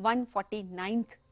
149th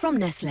From Nestle.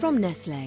From Nestle.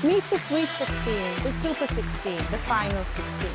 Meet the Sweet 16, the Super 16, the Final 16.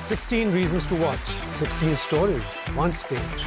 16 reasons to watch, 16 stories, one stage.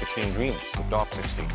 16 dreams, the top 16.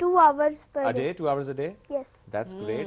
2 hours per a day. day, 2 hours a day? Yes. That's great.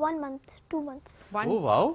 1 month, 2 months. Oh, wow.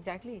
Exactly.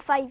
5।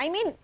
I mean,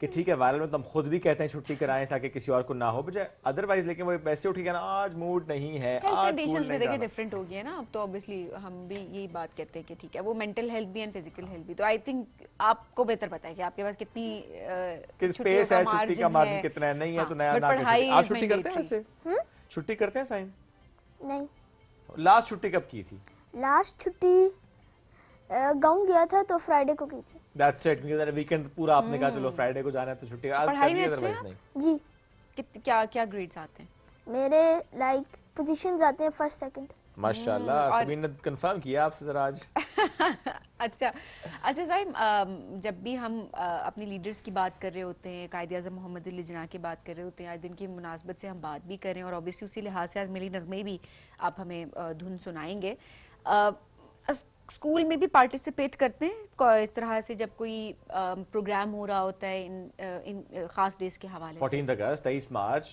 کہ ٹھیک ہے viral میں تو ہم خود بھی کہتے ہیں چھٹی کرائیں تاکہ کسی اور کو نہ ہو بجائے ادروائز, لیکن وہ ویسے اٹھ کے نا آج موڈ نہیں ہے, آج کنڈیشنز میں دیکھیں ڈفرینٹ ہو گئی ہے نا اب تو obviously ہم بھی یہی بات کہتے ہیں کہ ٹھیک ہے وہ مینٹل ہیلتھ بھی اینڈ فزیکل ہیلتھ بھی, تو آئی تھنک آپ کو بہتر پتا ہے کہ آپ کے پاس کتنی اسپیس ہے, چھٹی کا مارجن کتنا ہے, نہیں ہے تو نیا نہ کریں. آپ چھٹی کرتے ہیں ویسے, چھٹی کرتے ہیں سائن؟ نہیں. لاسٹ چھٹی کب کی تھی؟ لاسٹ چھٹی گاؤں گیا تھا تو فرائیڈے کو کی تھی. That's it, کیونکہ ویکنڈ پورا آپ نے کہا چلو فرائیڈے کو جانا ہے تو چھٹی. پڑھائی میں اچھے ہیں جی. کیا کیا گریڈز آتے ہیں؟ میرے لائک پوزیشنز آتے ہیں فرسٹ سیکنڈ. ماشاءاللہ, سبین نے کنفرم کیا آپ سے ذرا آج. اچھا صاحب, جب بھی ہم اپنی لیڈرز کی بات کر رہے ہوتے ہیں, قائد اعظم محمد علی جناح کی بات کر رہے ہوتے ہیں, آج دن کی مناسبت سے ہم بات بھی کریں اور اوبیسلی اسی لحاظ سے آج ملی نغمے بھی آپ ہمیں دھن سنائیں گے. اسکول میں بھی پارٹیسپیٹ کرتے ہیں اس طرح سے جب کوئی پروگرام ہو رہا ہوتا ہے ان خاص ڈیز کے حوالے سے؟ 14 اگست, 23 March,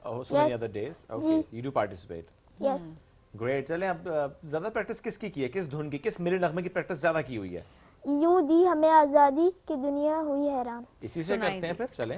so many other days. Okay, you do participate. Yes. Great. چلیں اب زیادہ پریکٹس کس کی ہے, کس دھن کی, کس ملی نغمے کی پریکٹس زیادہ کی ہوئی ہے؟ یوں دی ہمیں آزادی کہ دنیا ہوئی حیران. اسی سے کرتے ہیں پھر, چلیں.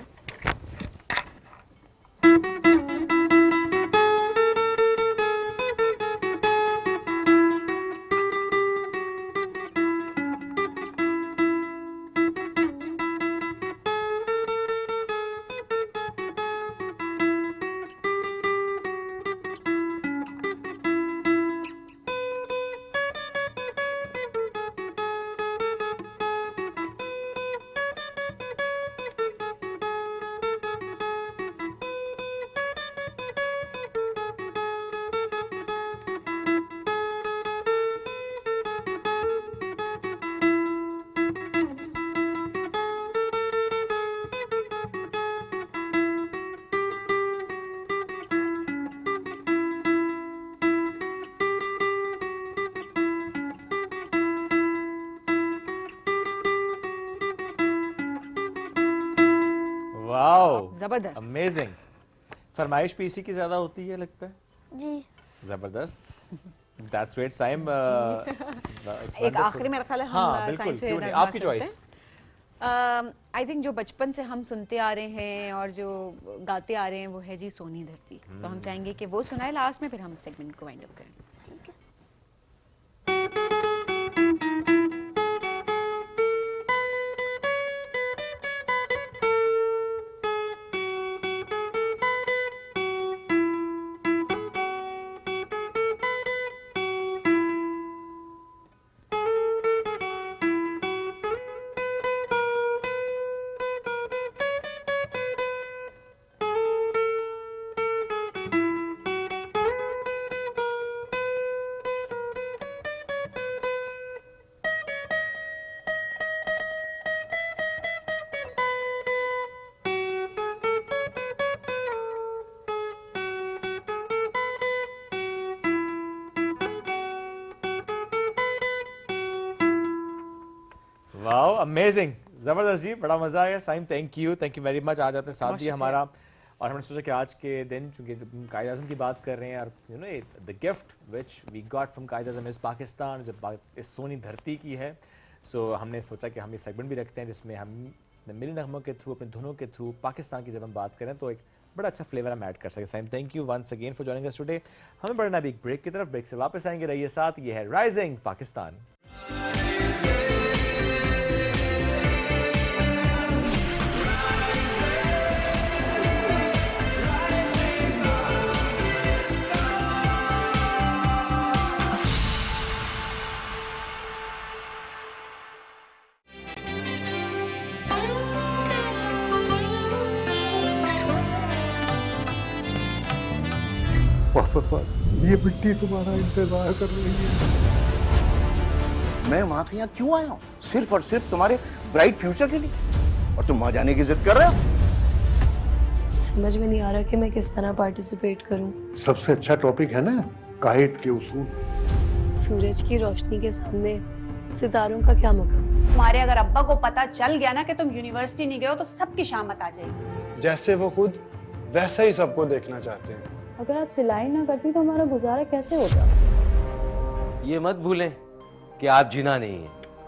زبردست, امیزنگ. فرمائش پی سی کی زیادہ ہوتی ہے لگتا ہے جی. زبردست. That's great. سائم ایک آخری میرا خیال ہے ہم سائنس سے آپ کی چوائس. آئی تھنک جو بچپن سے ہم سنتے آ رہے ہیں اور جو گاتے آ رہے ہیں وہ ہے جی سونی دھرتی, تو ہم چاہیں گے کہ وہ سنائے لاسٹ میں, پھر ہم سیگمنٹ کو وائنڈ اپ کریں. ٹھیک ہے. واو, امیزنگ, زبردست جی, بڑا مزہ آیا. سائم تھینک یو ویری مچ, آج آپ نے ساتھ دیا ہمارا, اور ہم نے سوچا کہ آج کے دن چونکہ قائد اعظم کی بات کر رہے ہیں, اور you know the gift which we got from Quaid Azam is Pakistan, جب اس سونی دھرتی کی ہے, سو ہم نے سوچا کہ ہم یہ سیگمنٹ بھی رکھتے ہیں جس میں ہم ملی نغموں کے تھرو, اپنے دھنوں کے تھرو پاکستان کی جب ہم بات کریں تو ایک بڑا اچھا فلیور ہم ایڈ کر سکیں. Saim thank you once again for joining us today. ہمیں بڑھنا بھی ایک بریک کی طرف, بریک سے واپس آئیں گے, رہیے ساتھ. یہ ہے رائزنگ پاکستان. یہ مٹی تمہارا انتظار کر رہی ہے. میں وہاں سے یہاں کیوں آیا ہوں؟ صرف اور صرف تمہارے برائٹ فیوچر کے لیے, اور تم وہاں جانے کی ضد کر رہے ہو. سمجھ میں نہیں آ رہا کہ میں کس طرح پارٹیسپیٹ کروں. سب سے اچھا ٹاپک ہے نا قائد کے اصول. سورج کی روشنی کے سامنے ستاروں کا کیا مقام. تمہارے اگر ابا کو پتا چل گیا نا کہ تم یونیورسٹی نہیں گئے ہو تو سب کی شامت آ جائے گی. جیسے وہ خود ویسا ہی سب کو دیکھنا چاہتے ہیں. اگر آپ سلائی نہ کرتی تو ہمارا گزارا کیسے ہوتا. یہ مت بھولیں کہ آپ جنا نہیں ہیں.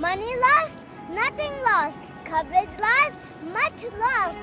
Money lost, nothing lost. Coverage lost, much lost.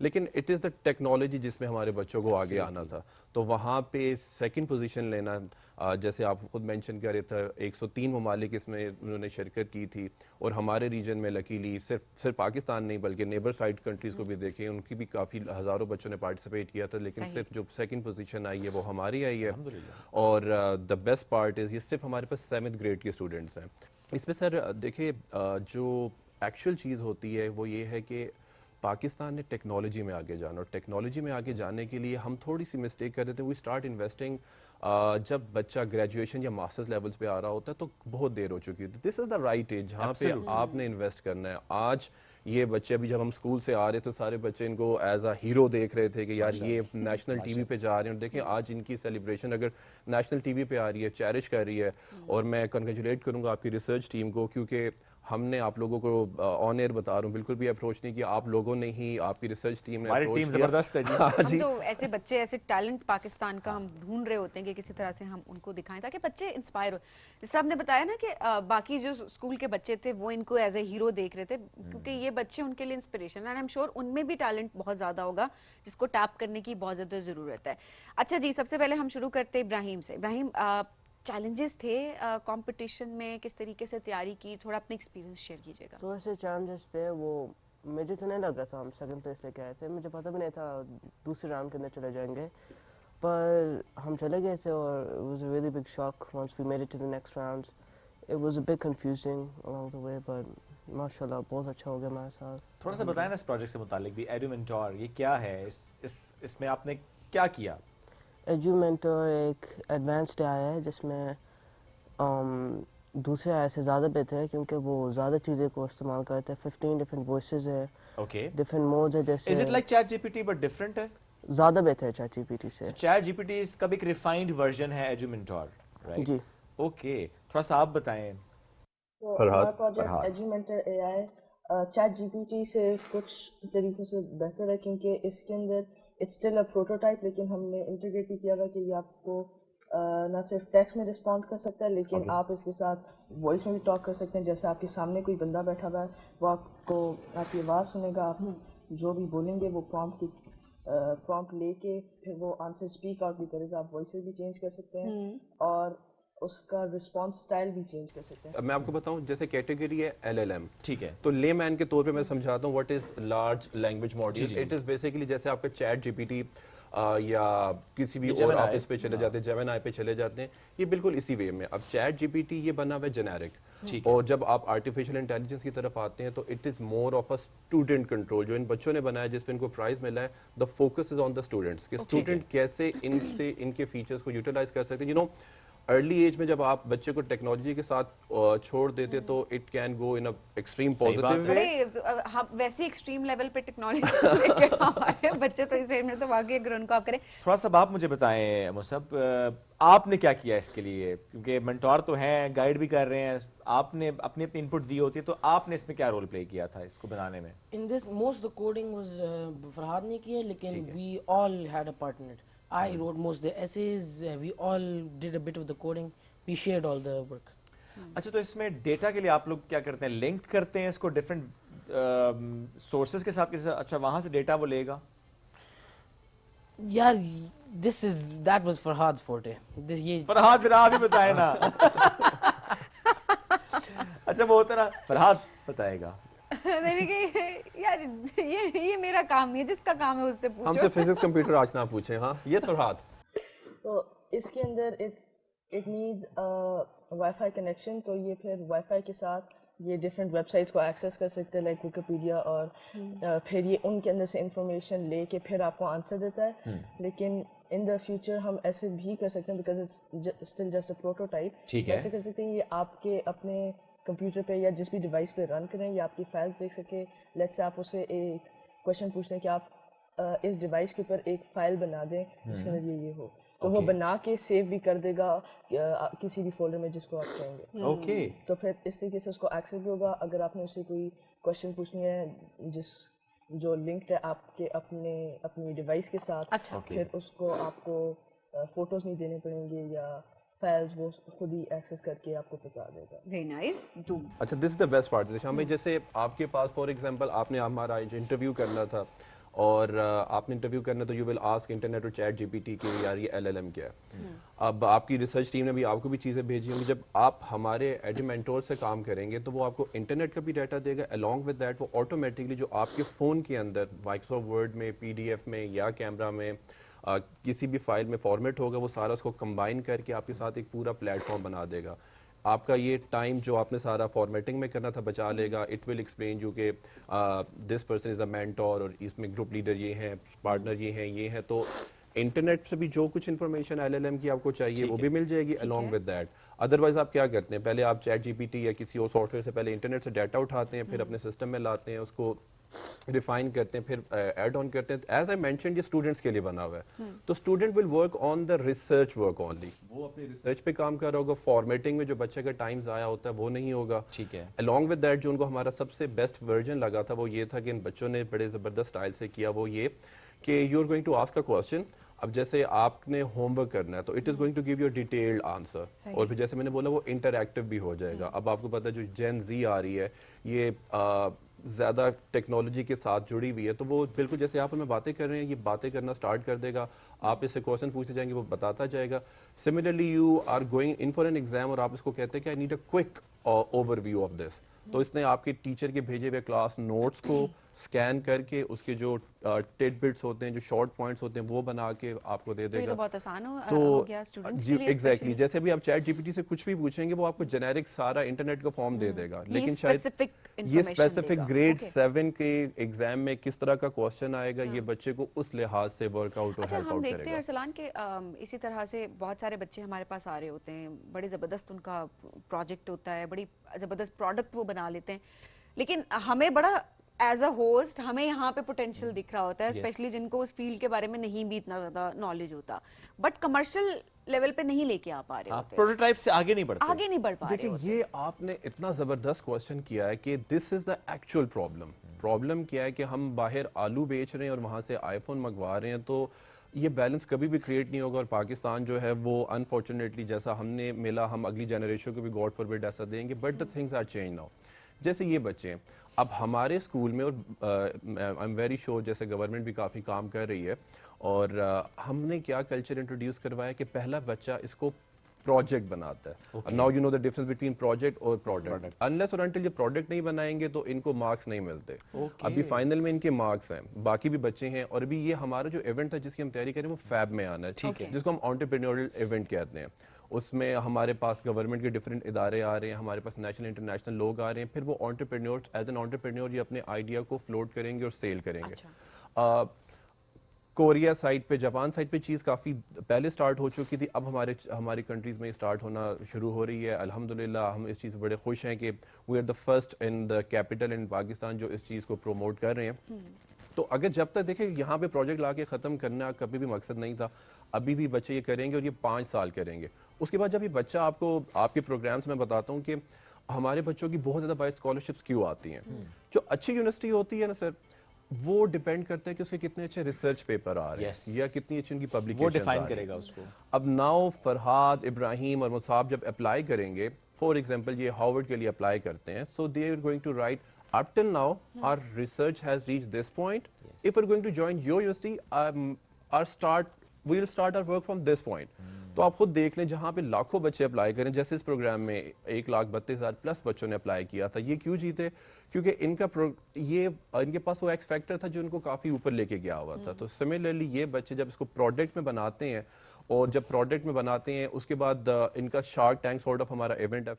لیکن اٹ از دا ٹیکنالوجی جس میں ہمارے بچوں کو آگے آنا تھا. تو وہاں پہ سیکنڈ پوزیشن لینا, جیسے آپ خود مینشن کر رہے تھے 103 ممالک اس میں انہوں نے شرکت کی تھی, اور ہمارے ریجن میں لکیلی صرف پاکستان نہیں بلکہ نیبر سائڈ کنٹریز کو بھی دیکھیں, ان کی بھی کافی ہزاروں بچوں نے پارٹیسپیٹ کیا تھا, لیکن صرف جو سیکنڈ پوزیشن آئی ہے وہ ہماری آئی ہے. اور دا بیسٹ پارٹ از یہ صرف ہمارے پاس 7th گریڈ کے اسٹوڈنٹس ہیں. اس میں سر دیکھیں جو ایکچوئل چیز ہوتی ہے وہ یہ ہے کہ پاکستان نے ٹیکنالوجی میں آگے جانا, اور ٹیکنالوجی میں آگے جانے کے لیے ہم تھوڑی سی مسٹیک کر دیتے ہیں. وی اسٹارٹ انویسٹنگ جب بچہ گریجویشن یا ماسٹرز لیولز پہ آ رہا ہوتا ہے تو بہت دیر ہو چکی ہوتی ہے. دس از دا رائٹ ایج جہاں پہ آپ نے انویسٹ کرنا ہے. آج یہ بچے ابھی جب ہم اسکول سے آ رہے تو سارے بچے ان کو ایز اے ہیرو دیکھ رہے تھے کہ یار یہ نیشنل ٹی وی پہ جا رہے ہیں, اور دیکھیں آج ان کی سیلیبریشن اگر نیشنل ٹی وی پہ آ رہی ہے, چیریش کر رہی ہے. اور میں کنگریچولیٹ کروں گا آپ کی ریسرچ ٹیم کو, کیونکہ ہم نے آپ لوگوں کو آن ایئر بتا رہا ہوں بالکل بھی اپروچ نہیں کیا, آپ لوگوں نے ہی, آپ کی ریسرچ ٹیم نے اپروچ کیا. زبردست ہے ہم تو ایسے بچے, ایسے ٹیلنٹ پاکستان کا ہم ڈھونڈ رہے ہوتے ہیں کہ کسی طرح سے ہم ان کو دکھائیں تاکہ بچے انسپائر ہو. جس طرح آپ نے بتایا نا کہ باقی جو اسکول کے بچے تھے وہ ان کو ایز اے ہیرو دیکھ رہے تھے, کیونکہ یہ بچے ان کے لیے انسپریشن ہے, آئی ایم شیور ان میں بھی ٹیلنٹ بہت زیادہ ہوگا جس کو ٹیپ کرنے کی بہت زیادہ ضرورت ہے. اچھا جی, سب سے پہلے ہم شروع کرتے ہیں ابراہیم سے. ابراہیم, چیلنجز تھے کمپٹیشن میں, کس طریقے سے تیاری کی, تھوڑا اپنے ایکسپیرینس شیئر کیجیے گا. تو ایسے چیلنجز تھے, وہ مجھے تو نہیں لگ رہا تھا ہم سیکنڈ پلیس لے کے آئے تھے, مجھے پتہ بھی نہیں تھا دوسرے راؤنڈ کے اندر چلے جائیں گے, پر ہم چلے گئے تھے اور it was a really big shock once we made it to the next rounds. It was a bit confusing along the way, but ماشاءاللہ بہت اچھا ہو گیا ہمارے ساتھ. تھوڑا سا بتائیں نا اس پروجیکٹ سے متعلق بھی, ایڈو مینٹور یہ کیا ہے, اس میں آپ نے کیا کیا؟ ایجو مینٹور ایک ایڈوانسڈ آیا ہے جس میں دوسرے آئے سے زیادہ بہتر ہے, کیونکہ وہ زیادہ چیزیں کو استعمال کرتے ہیں. 15 ڈفرینٹ وائسز ہیں, ڈفرینٹ موڈز ہیں. جیسے Is it like ChatGPT but different ہے؟ زیادہ بہتر ہے چیٹ جی پی ٹی سے. ChatGPT کا بھی ایک ریفائنڈ ورژن ہے ایجو مینٹور, رائٹ؟ جی. اوکے, تھوڑا سا آپ بتائیں. ہمارا project Edu Mentor AI I chat G P T سے کچھ طریقوں سے بہتر ہے, کیونکہ اس کے اندر اٹس اسٹل اے پروٹوٹائپ, لیکن ہم نے انٹیگریٹ بھی کیا ہوا کہ یہ آپ کو نہ صرف ٹیکسٹ میں رسپونڈ کر سکتا ہے, لیکن آپ اس کے ساتھ وائس میں بھی ٹاک کر سکتے ہیں. جیسے آپ کے سامنے کوئی بندہ بیٹھا ہوا ہے, وہ آپ کو آپ کی آواز سنے گا, آپ جو بھی بولیں گے وہ پرومپٹ لے کے پھر وہ آنسر اسپیک آؤٹ بھی کرے گا. آپ وائسز بھی چینج کر سکتے ہیں اور اس کا رسپانس سٹائل بھی چینج کر سکتے ہیں. میں آپ کو بتاؤں, جیسے کیٹیگری ہے LLM, ٹھیک ہے, تو لے مین کے طور پہ میں سمجھاتا ہوں what is large language model. It is basically جیسے آپ کا چیٹ جی پی ٹی یا کسی بھی اور آپ اس پہ چلے جاتے ہیں, جیمنائی پہ چلے جاتے ہیں, یہ بالکل اسی وے میں. اب چیٹ جی پی ٹی یہ بنا ہوا ہے جنیرک, اور جب آپ آرٹیفیشیل انٹیلیجنس کی طرف آتے ہیں تو it is more of a student control. جو ان بچوں نے بنایا جس پہ ان کو پرائز ملا ہے, the focus is on the students, کہ اسٹوڈنٹ کیسے ان سے ان کے فیچرس کو یوٹیلائز کر سکتے ہیں. یو نو ارلی ایج میں جب آپ بچے کو ٹیکنالوجی کے ساتھ چھوڑ دیتے تو it can go in extreme positive way. ویسے ایکسٹریم لیول پہ ٹیکنالوجی لے کے ہمارے بچے تو اسے تو واقعی اگر ان کو آپ کریں. تھوڑا سا آپ مجھے بتائیں مصعب, آپ نے کیا کیا اس کے لیے, کیونکہ مینٹور تو ہیں, گائیڈ بھی کر رہے ہیں, آپ نے اپنی اپنی انپٹ دی ہوتی ہے, تو آپ نے اس میں کیا رول پلے کیا تھا اس کو بنانے میں؟ In this most the coding was Farhad نے کی ہے, لیکن we all had a part in it. I wrote most the essays, we all did a bit of the coding, we shared all the work. اچھا, تو اس میں data کے لیے آپ لوگ کیا کرتے ہیں, لنک کرتے ہیں اس کو ڈفرینٹ سورسز کے ساتھ, اچھا وہاں سے ڈیٹا وہ لے گا؟ یار that was Farhad's forte. Farhad پھر آپ ہی بتائیں نا. اچھا وہ ہوتا نا فرحاد بتائے گا, یار یہ میرا کام نہیں ہے, جس کا کام ہے اس سے پوچھو. ہم سے فزکس کمپیوٹر آج نہ پوچھیں. ہاں یس فرحاد. تو اس کے اندر it needs wifi connection, تو یہ پھر وائی فائی کے ساتھ یہ ڈفرینٹ ویب سائٹس کو ایکسیس کر سکتے ہیں, لائک ویکیپیڈیا, اور پھر یہ ان کے اندر سے انفارمیشن لے کے پھر آپ کو آنسر دیتا ہے. لیکن ان دا فیوچر ہم ایسے بھی کر سکتے ہیں, because it's still just a prototype. ایسے کر سکتے ہیں یہ آپ کے اپنے کمپیوٹر پہ یا جس بھی ڈیوائس پہ رن کریں, یا آپ کی فائلز دیکھ سکے. لیٹس سے آپ اسے ایک کویشچن پوچھتے ہیں کہ آپ اس ڈیوائس کے اوپر ایک فائل بنا دیں جس کے اندر یہ ہو, تو وہ بنا کے سیو بھی کر دے گا کسی بھی فولڈر میں جس کو آپ کہیں گے. اوکے, تو پھر اس طریقے سے اس کو ایکسیس بھی ہوگا. اگر آپ نے اسے کوئی کویشچن پوچھنی ہے جو لنکڈ ہے آپ کے اپنی ڈیوائس کے ساتھ, پھر اس کو آپ کو فوٹوز نہیں دینے پڑیں گے یا فائلز, وہ خود ہی ایکسیس کر کے آپ کو بتا دے گا. Very nice. اچھا, دس از دا بیسٹ پارٹ. شام بھائی جیسے آپ کے پاس فار ایگزامپل آپ نے ہمارا انٹرویو کرنا تھا, اور آپ نے انٹرویو کرنا تو یو ول آسک انٹرنیٹ اور چیٹ جی پی ٹی کہ یار یہ LLM کیا ہے. اب آپ کی ریسرچ ٹیم نے بھی آپ کو بھی چیزیں بھیجی ہوں گی. جب آپ ہمارے ایڈمنٹور سے کام کریں گے تو وہ آپ کو انٹرنیٹ کا بھی ڈیٹا دے گا, along with that وہ آٹومیٹکلی جو آپ کے فون کے اندر مائکروسافٹ ورڈ میں, PDF میں یا کیمرہ میں کسی بھی فائل میں فارمیٹ ہوگا, وہ سارا اس کو کمبائن کر کے آپ کے ساتھ ایک پورا پلیٹ فارم بنا دے گا. آپ کا یہ ٹائم جو آپ نے سارا فارمیٹنگ میں کرنا تھا بچا لے گا. اٹ ول ایکسپلین جو کہ this person is a mentor, اور اس میں گروپ لیڈر یہ ہیں, پارٹنر یہ ہیں. تو انٹرنیٹ سے بھی جو کچھ انفارمیشن LLM کی آپ کو چاہیے وہ بھی مل جائے گی along with that. ادروائز آپ کیا کرتے ہیں, پہلے آپ چیٹ GPT یا کسی اور سافٹ ویئر سے پہلے انٹرنیٹ سے ڈیٹا اٹھاتے ہیں, پھر اپنے سسٹم میں لاتے ہیں, اس کو ریفائن کرتے ہیں, پھر ایڈ آن کرتے ہیں. ایز آئی مینشنڈ یہ اسٹوڈنٹس کے لیے بنا ہوا ہے, تو student will work on the research work only. وہ اپنی ریسرچ پہ کام کر رہا ہوگا, فارمیٹنگ میں جو بچے کا ٹائم ضائع ہوتا ہے وہ نہیں ہوگا. ٹھیک ہے. along with that جو ان کو ہمارا سب سے بیسٹ ورژن لگا تھا وہ یہ تھا کہ ان بچوں نے بڑے زبردست اسٹائل سے کیا, وہ یہ کہ you are going to ask a question. اب جیسے آپ نے ہوم ورک کرنا ہے تو it is going to give you detailed answer, اور پھر جیسے میں نے بولا وہ انٹریکٹیو بھی ہو جائے گا. اب آپ کو پتا ہے جو جین زی آ رہی ہے یہ زیادہ ٹیکنالوجی کے ساتھ جڑی ہوئی ہے, تو وہ بالکل جیسے آپ ہمیں باتیں کر رہے ہیں یہ باتیں کرنا سٹارٹ کر دے گا. آپ اس سے کوشچن پوچھتے جائیں گے وہ بتاتا جائے گا. Similarly you are going in for an exam اور آپ اس کو کہتے ہیں کہ I need a quick overview of this, تو اس نے آپ کے ٹیچر کے بھیجے ہوئے کلاس نوٹس کو سکین کر کے اس کے جو ٹیڈ بٹس ہوتے ہیں, جو شارٹ پوائنٹس ہوتے ہیں, وہ بنا کے آپ کو دے دے گا. بہت آسان ہو گیا اسٹوڈنٹس کے لیے. ایگزیکٹلی جیسے ابھی آپ چیٹ GPT سے کچھ بھی پوچھیں گے وہ آپ کو جنیرک سارا انٹرنیٹ کا فارم دے دے گا, لیکن شاید یہ اسپیسیفک گریڈ 7 کے ایگزام میں کس طرح کا کوسچن آئے گا یہ بچے کو اس لحاظ سے ورک آؤٹ اور ہیلپ آؤٹ کرے گا. ہم دیکھتے ہیں ارسلان کہ اسی طرح سے بہت سارے بچے ہمارے پاس آ رہے ہوتے ہیں, بڑے زبردست ان کا پروجیکٹ ہوتا ہے, بڑی زبردست پروڈکٹ وہ بنا لیتے ہیں, لیکن ہمیں بڑا ایز اے ہوسٹ ہمیں یہاں پہ پوٹینشیل دکھ رہا ہوتا ہے, اسپیشلی جن کو اس فیلڈ کے بارے میں نہیں بھی اتنا زیادہ نالج ہوتا, بٹ کمرشل لیول پہ نہیں لے کے آ پا رہے ہوتے, پروٹوٹائپ سے آگے نہیں بڑھتے, آگے نہیں بڑھ پا رہے ہوتے. دیکھیں یہ آپ نے اتنا زبردست کوسچن کیا ہے کہ دس از دا ایکچوئل پرابلم. پرابلم کیا ہے کہ ہم باہر آلو بیچ رہے ہیں اور وہاں سے آئی فون منگوا رہے ہیں, تو یہ بیلنس کبھی بھی کریٹ نہیں ہوگا. اور پاکستان جو ہے وہ انفارچونیٹلی جیسا ہم نے ملا ہم اگلی جنریشن کو بھی گاڈ فاربڈ ایسا دیں گے, but the things are change now. جیسے یہ بچے اب ہمارے اسکول میں, اور آئی ایم ویری شیور جیسے گورنمنٹ بھی کافی کام کر رہی ہے, اور ہم نے کیا کلچر انٹروڈیوس کروایا کہ پہلا بچہ اس کو پروجیکٹ بناتا ہے. Now you know the difference between project اور پروڈکٹ. انلیس اور انٹل یہ پروڈکٹ نہیں بنائیں گے تو ان کو مارکس نہیں ملتے. ابھی فائنل میں ان کے مارکس ہیں, باقی بھی بچے ہیں. اور ابھی یہ ہمارا جو ایونٹ ہے جس کی ہم تیاری کریں وہ فیب میں آنا ہے, ٹھیک ہے, جس کو ہم انٹرپرینیورل ایونٹ کہتے ہیں. اس میں ہمارے پاس گورنمنٹ کے ڈفرینٹ ادارے آ رہے ہیں, ہمارے پاس نیشنل انٹرنیشنل لوگ آ رہے ہیں, پھر وہ انٹرپرینیور ایز این انٹرپرینیور یہ اپنے آئیڈیا کو فلوٹ کریں گے اور سیل کریں گے. کوریا سائٹ پہ, جاپان سائٹ پہ چیز کافی پہلے سٹارٹ ہو چکی تھی, اب ہماری کنٹریز میں سٹارٹ ہونا شروع ہو رہی ہے. الحمدللہ ہم اس چیز پہ بڑے خوش ہیں کہ we are the first in the capital in Pakistan جو اس چیز کو پروموٹ کر رہے ہیں. تو اگر جب تک دیکھیں یہاں پہ پروجیکٹ لا کے ختم کرنا کبھی بھی مقصد نہیں تھا, ابھی بھی بچے یہ کریں گے اور یہ 5 سال کریں گے. اس کے بعد جب یہ بچہ آپ کو آپ کے پروگرامز میں بتاتا ہوں کہ ہمارے بچوں کی بہت زیادہ باہر اسکالرشپس کیوں آتی ہیں. جو اچھی یونیورسٹی ہوتی ہے نا سر, وہ ڈیپینڈ کرتا ہے کہ اس کے کتنے اچھے ریسرچ پیپر آ رہے ہیں یا کتنی اچھی ان کی پبلیکیشن, وہ ڈیفائن کرے گا اس کو. اب ناؤ فرحاد, ابراہیم اور مصعب جب اپلائی کریں گے, فار ایگزامپل یہ ہارورڈ کے لیے اپلائی کرتے ہیں, so they are going to write up till now our research has reached this point. If we're going to join your university, we'll start our work from this point. تو آپ خود دیکھ لیں جہاں پہ لاکھوں بچے اپلائی کریں, جیسے اس پروگرام میں 1,32,000 پلس بچوں نے اپلائی کیا تھا. یہ کیوں جیتے؟ کیونکہ ان کے پاس وہ ایکس فیکٹر تھا جو ان کو کافی اوپر لے کے گیا ہوا تھا. تو سملرلی یہ بچے جب اس کو پروڈکٹ میں بناتے ہیں, اور جب پروڈکٹ میں بناتے ہیں اس کے بعد ان کا شارک ٹینک سورٹ آف ہمارا ایونٹ ہے